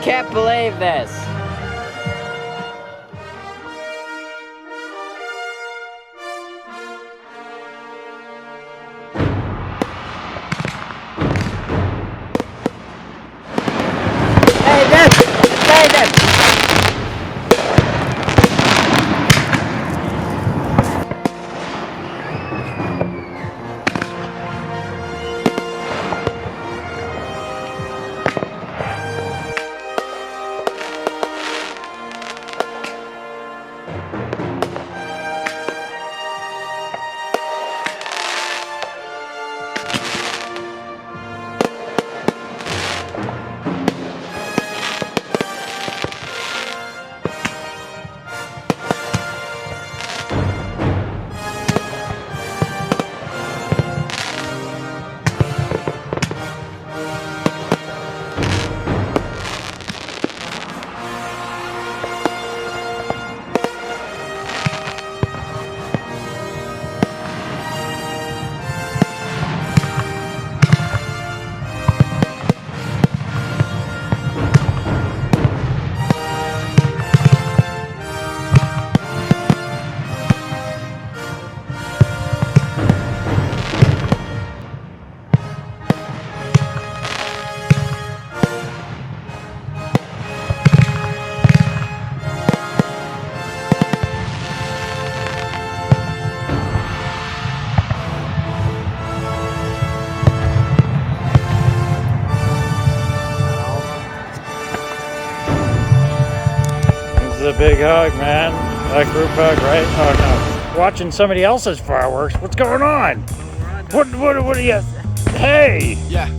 can't believe this. Hey, David! A big hug, man. That group hug, right? Oh no. Watching somebody else's fireworks. What's going on? What are you? Hey! Yeah.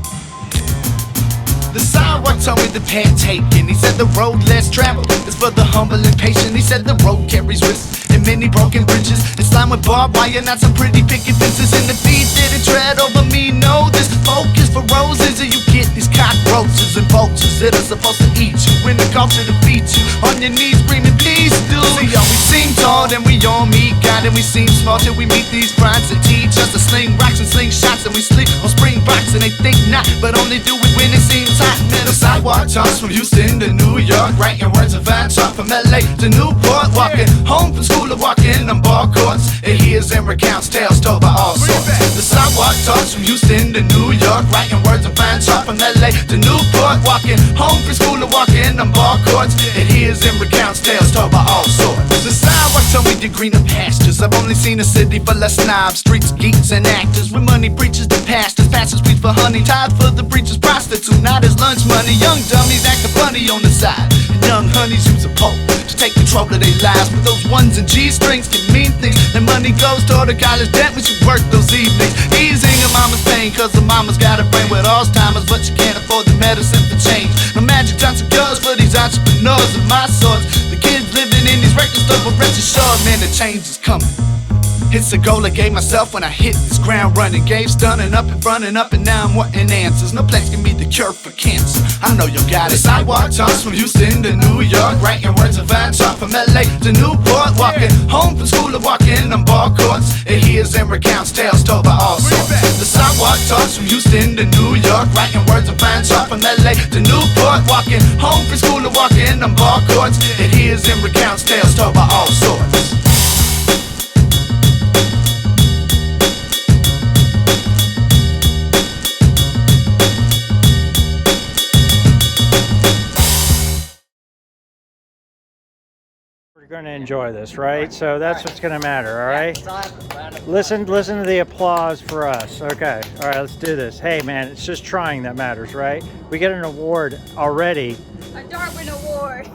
The sidewalk told me the path taken. He said the road less traveled is for the humble and patient. He said the road carries risks and many broken bridges. It's lined with barbed wire, not some pretty picket fences. And the feet didn't tread over me. Know this focus for roses, or you get these cockroaches and vultures that are supposed to eat you. When the culture defeats you, on your knees screaming peace, dude. See, y'all, we seem tall, then we all meet God, and we seem small till we meet these grinds that teach us to sling rocks and sling shots, and we sleep on spring box, and they think not, but only do it when it seems hot. Man, the sidewalk talks from Houston to New York, writing words of vine talk from LA to Newport, walking home from school or walking on ball courts. It hears and recounts tales told by all sorts. The sidewalk talks from Houston to New York, writing words of vine talk from LA to Newport, walking home from school or walking on ball courts. It hears and recounts tales told by all sorts. The sidewalk told me the greener pastures. I've only seen a city full of snobs, streets, geeks, and actors. With money preachers to pastors, pastors preach for honey, tied for the preacher's prostitute, not his lunch money. Young dummies acting funny on the side, and young honeys use a pole to take control of their lives. But those ones and G-strings can mean things. The money goes toward the college debt, we should work those evenings. Easing a mama's pain, cause the mama's got a brain with Alzheimer's, but you can't afford the medicine for change. No Magic Johnson girls for these entrepreneurs of my sorts. The kids living in these record stores, but rest assured, man, the change is coming. It's a goal I gave myself when I hit this ground running. Gave stunning up in front and up, and now I'm wanting answers. No place can be the cure for cancer. I know you got it. Sidewalk talks from Houston to New York, writing words of vine talk from LA to Newport, walking home from school or walking on ball courts. It hears and recounts tales told by all sorts. The sidewalk talks from Houston to New York, writing words of vine talk from LA to Newport, walking home from school or walking on ball courts. It hears and recounts tales told by all sorts. We're going to enjoy this, right? So that's what's going to matter, all right? Listen to the applause for us. Okay, all right, let's do this. Hey, man, it's just trying that matters, right? We get an award already. A Darwin Award.